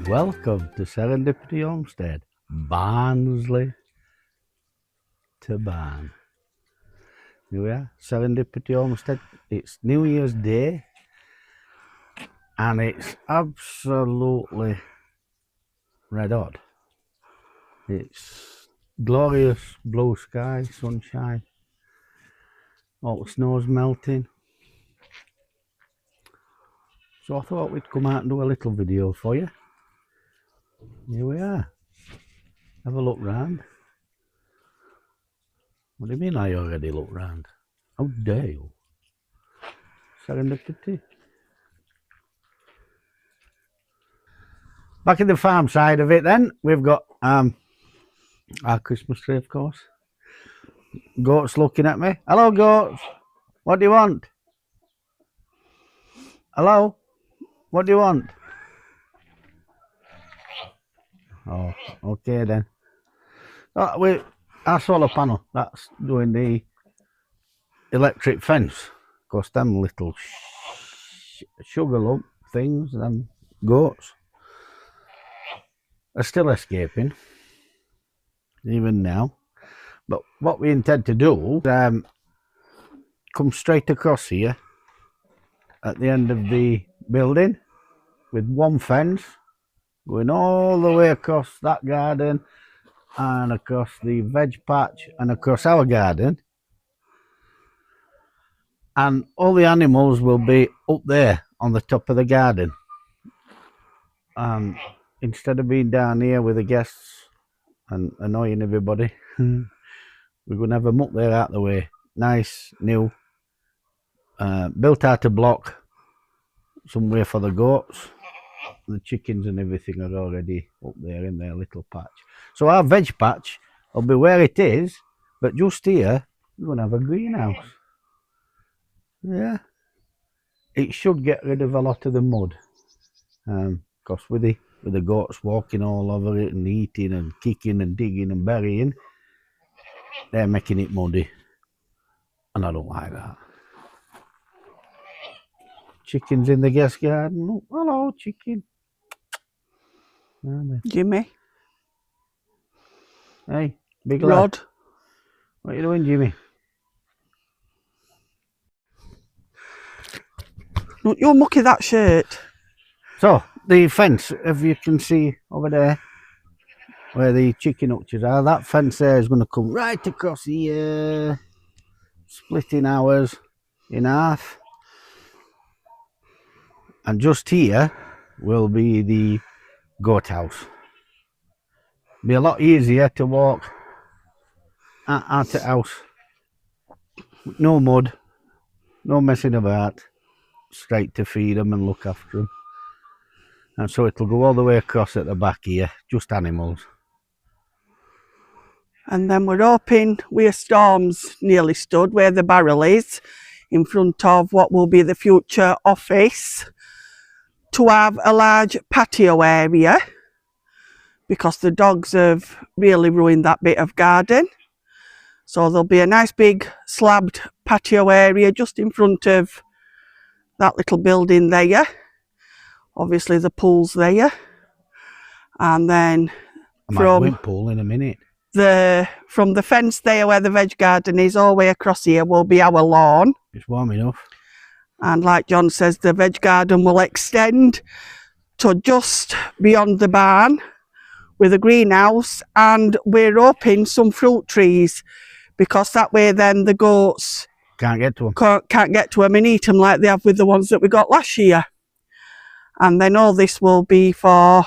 Welcome to Serendipity Homestead, Barnsley to Barn. Here we are, Serendipity Homestead. It's New Year's Day and it's absolutely red hot. It's glorious blue sky, sunshine, all the snow's melting. So I thought we'd come out and do a little video for you. Here we are. Have a look round. What do you mean I already looked round? How dare you? Serendipity. Back in the farm side of it then, we've got our Christmas tree, of course. Goats looking at me. Hello, goats. What do you want? Hello? What do you want? Oh, okay then. Our solar panel, that's doing the electric fence. Of course, them little sugar lump things, them goats, are still escaping, even now. But what we intend to do is come straight across here at the end of the building with one fence going all the way across that garden and across the veg patch and across our garden, and all the animals will be up there on the top of the garden. Instead of being down here with the guests and annoying everybody, we're going to have them up there out the way. Nice, new, built out of block, somewhere for the goats. The chickens and everything are already up there in their little patch. So our veg patch will be where it is, but just here we're going to have a greenhouse. Yeah, it should get rid of a lot of the mud, because with the goats walking all over it and eating and kicking and digging and burying, they're making it muddy, and I don't like that. Chickens in the guest garden. Oh, hello, chicken. Jimmy. Hey, big Rod. lad. What are you doing, Jimmy? Don't you mucky that shirt. So, the fence, if you can see over there, where the chicken hutches are, that fence there is going to come right across here, splitting ours in half. And just here will be the goat house. Be a lot easier to walk out the house. No mud, no messing about, straight to feed them and look after them. And so it'll go all the way across at the back here, just animals. And then we're hoping where Storm's nearly stood, where the barrel is, in front of what will be the future office, to have a large patio area, because the dogs have really ruined that bit of garden. So there'll be a nice big slabbed patio area just in front of that little building there. Obviously the pool's there. And then From pool in a minute. From the fence there where the veg garden is, all the way across here will be our lawn. It's warm enough. And like John says, the veg garden will extend to just beyond the barn with a greenhouse, and we're hoping some fruit trees, because that way then the goats can't get to them. Can't get to them and eat them like they have with the ones that we got last year. And then all this will be for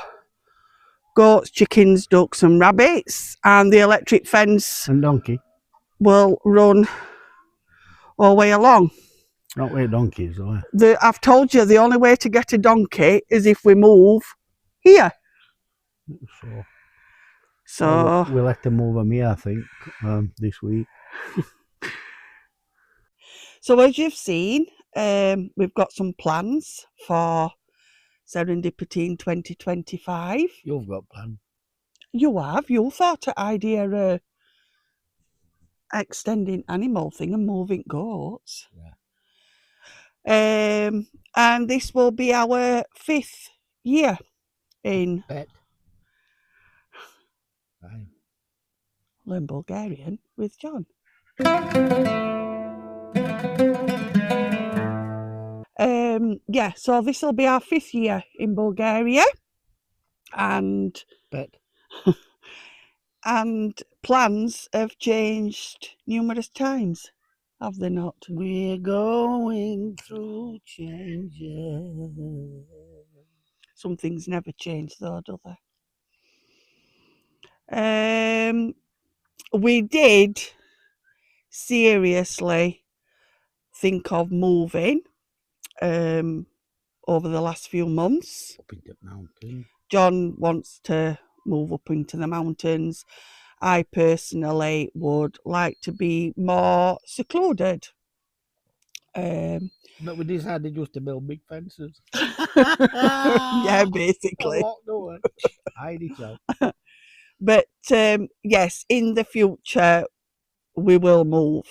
goats, chickens, ducks and rabbits, and the electric fence and donkey will run all the way along. Not with donkeys, though. I've told you the only way to get a donkey is if we move here. So we'll have to move them here, I think, this week. So as you've seen, we've got some plans for Serendipity in 2025. You've got plans. You have. You thought an idea extending animal thing and moving goats. Yeah. And this will be our 5th year in Bet. Fine. Learn Bulgarian with John. Yeah, so this will be our 5th year in Bulgaria, and Bet. plans have changed numerous times, have they not? We're going through changes. Some things never change though, do they? We did seriously think of moving over the last few months. Up into the mountain. John wants to move up into the mountains. I personally would like to be more secluded. But we decided just to build big fences. Yeah, basically. Hide it out. But yes, in the future, we will move.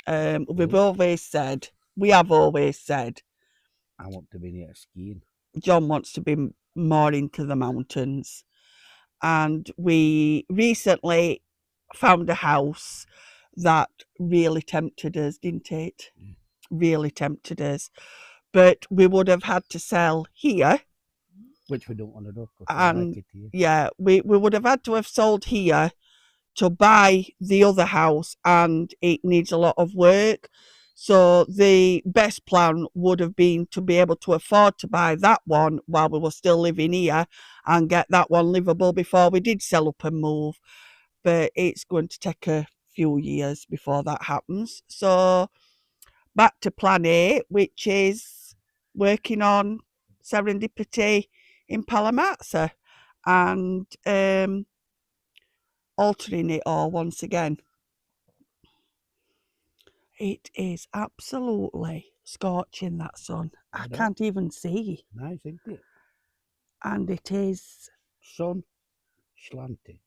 We have always said, I want to be near skiing. John wants to be more into the mountains. And we recently found a house that really tempted us, didn't it? Yeah. Really tempted us. But we would have had to sell here. Which we don't want to do. And like it here. yeah, we would have had to have sold here to buy the other house, and it needs a lot of work. So the best plan would have been to be able to afford to buy that one while we were still living here and get that one livable before we did sell up and move. But it's going to take a few years before that happens. So back to plan A, which is working on serendipity in Palamatsa and altering it all once again. It is absolutely scorching, that sun. I can't even see. Nice, isn't it? And it is... Sun, slanty.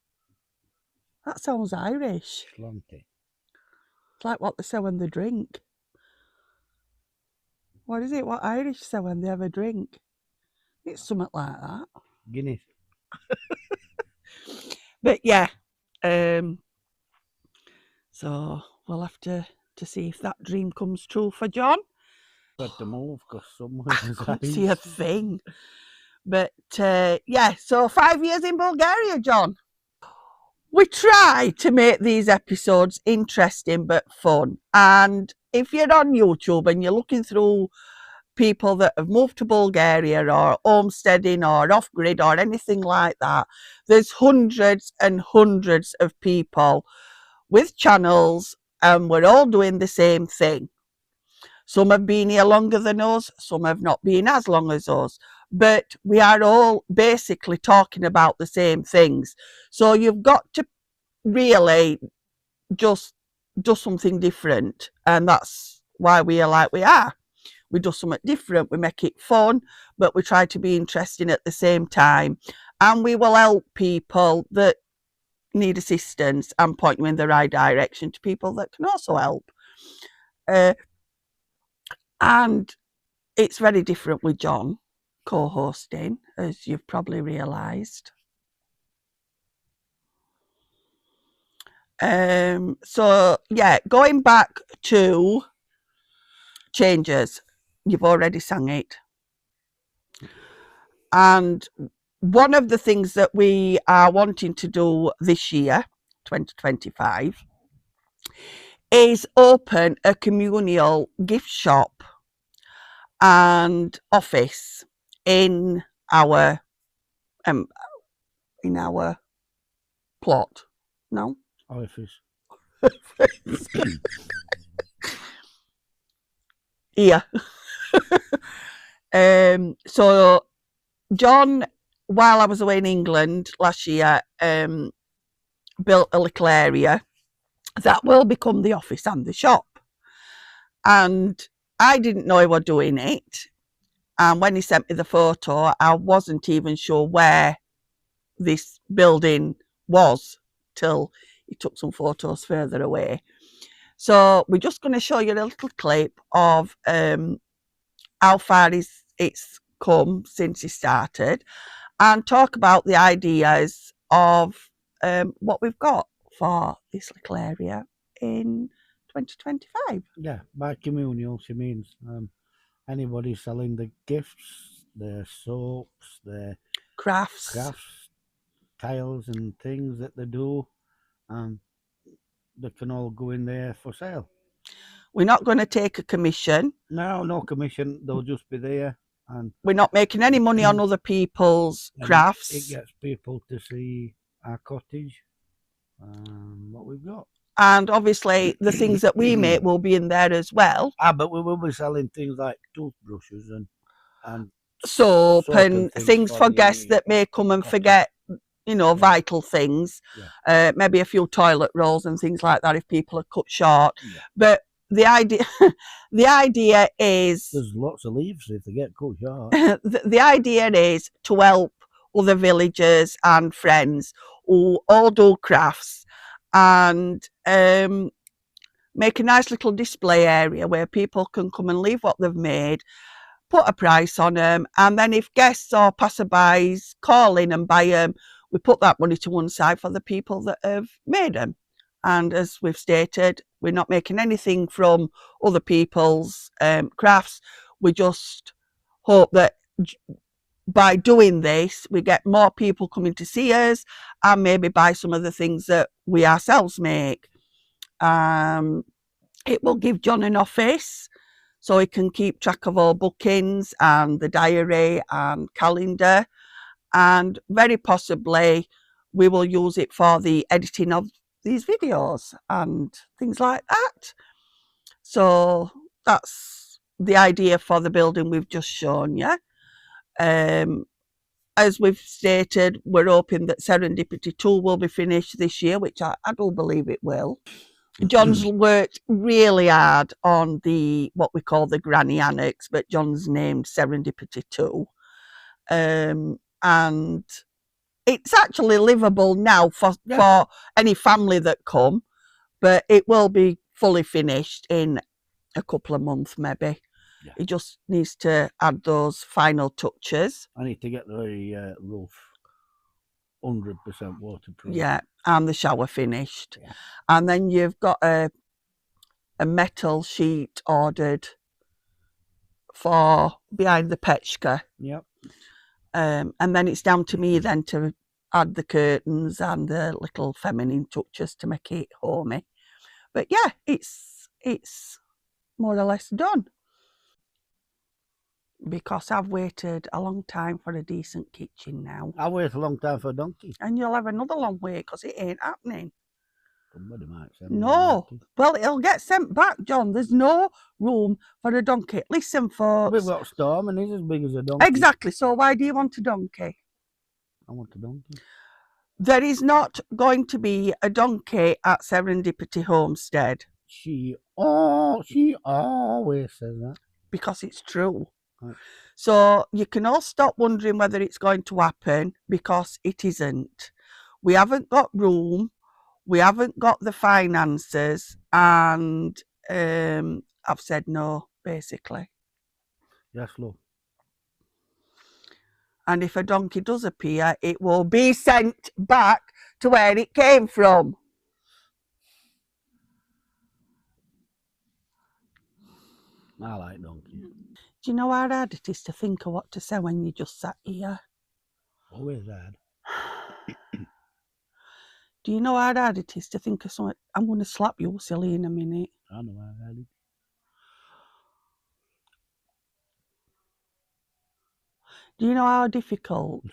That sounds Irish. Slanty. It's like what they say when they drink. What is it? What Irish say when they have a drink? It's something like that. Guinness. But yeah, so we'll have to see if that dream comes true for John. But to move, because somewhere I couldn't see a thing. But yeah, so 5 years in Bulgaria, John. We try to make these episodes interesting but fun. And if you're on YouTube and you're looking through people that have moved to Bulgaria or homesteading or off-grid or anything like that, there's hundreds and hundreds of people with channels, and we're all doing the same thing. Some have been here longer than us, some have not been as long as us, but we are all basically talking about the same things. So you've got to really just do something different, and that's why we are like we are. We do something different, we make it fun, but we try to be interesting at the same time. And we will help people that need assistance and point you in the right direction to people that can also help. And it's very different with John co-hosting, as you've probably realised. So yeah, going back to changes, you've already sang it. And one of the things that we are wanting to do this year, 2025, is open a communal gift shop and office in our plot. No? Office. Yeah. So John, while I was away in England last year, built a little area that will become the office and the shop. And I didn't know he was doing it. And when he sent me the photo, I wasn't even sure where this building was till he took some photos further away. So we're just going to show you a little clip of how far it's come since he started. and talk about the ideas of what we've got for this little area in 2025. Yeah, by communal, she means anybody selling the gifts, their soaps, their Crafts. tiles and things that they do, they can all go in there for sale. We're not going to take a commission. No commission. They'll just be there, and we're not making any money on other people's crafts. It gets people to see our cottage, what we've got. And obviously, the things that we make will be in there as well. But we will be selling things like toothbrushes and soap and things for guests that may come and forget, vital things. Yeah. Maybe a few toilet rolls and things like that if people are cut short. Yeah. But the idea is there's lots of leaves if they get cut short. The idea is to help other villagers and friends who all do crafts and make a nice little display area where people can come and leave what they've made, put a price on them, and then if guests or passerbys call in and buy them, we put that money to one side for the people that have made them. And as we've stated, we're not making anything from other people's crafts. We just hope that by doing this, we get more people coming to see us and maybe buy some of the things that we ourselves make. It will give John an office so he can keep track of all bookings and the diary and calendar. And very possibly we will use it for the editing of these videos and things like that. So that's the idea for the building we've just shown you. As we've stated, we're hoping that Serendipity 2 will be finished this year, which I do believe it will. John's worked really hard on what we call the granny annex, but John's named Serendipity 2. And it's actually livable now for any family that come, but it will be fully finished in a couple of months maybe. Yeah. It just needs to add those final touches. I need to get the roof 100% waterproof. Yeah, and the shower finished. Yeah. And then you've got a metal sheet ordered for behind the petchka. Yep. And then it's down to me then to add the curtains and the little feminine touches to make it homey. But yeah, it's more or less done. Because I've waited a long time for a decent kitchen now. I wait a long time for a donkey. And you'll have another long wait because it ain't happening. Somebody might send no. Well, it'll get sent back, John. There's no room for a donkey. Listen, folks. We've got Storm and he's as big as a donkey. Exactly. So why do you want a donkey? I want a donkey. There is not going to be a donkey at Serendipity Homestead. She always says that. Because it's true. Right. So you can all stop wondering whether it's going to happen because it isn't. We haven't got room. We haven't got the finances. And I've said no, basically. Yes, love. And if a donkey does appear, it will be sent back to where it came from. I like donkeys. Do you know how hard it is to think of what to say when you just sat here? Always hard. Do you know how hard it is to think of something? I'm going to slap you silly in a minute. I know how hard it is. Do you know how difficult?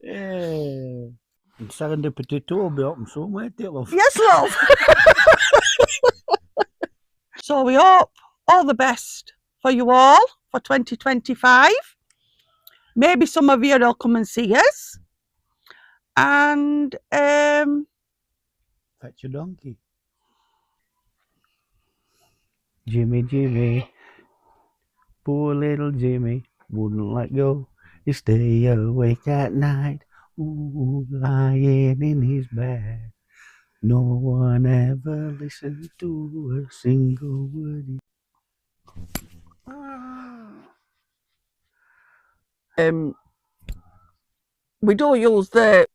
Yeah. And Serendipity 2 will be open soon, won't it, love? Yes, love. So we hope all the best for you all for 2025. Maybe some of you will come and see us. And fetch a donkey. Jimmy, poor little Jimmy, wouldn't let go. He stay awake at night, ooh, lying in his bed. No one ever listened to a single word. We don't use the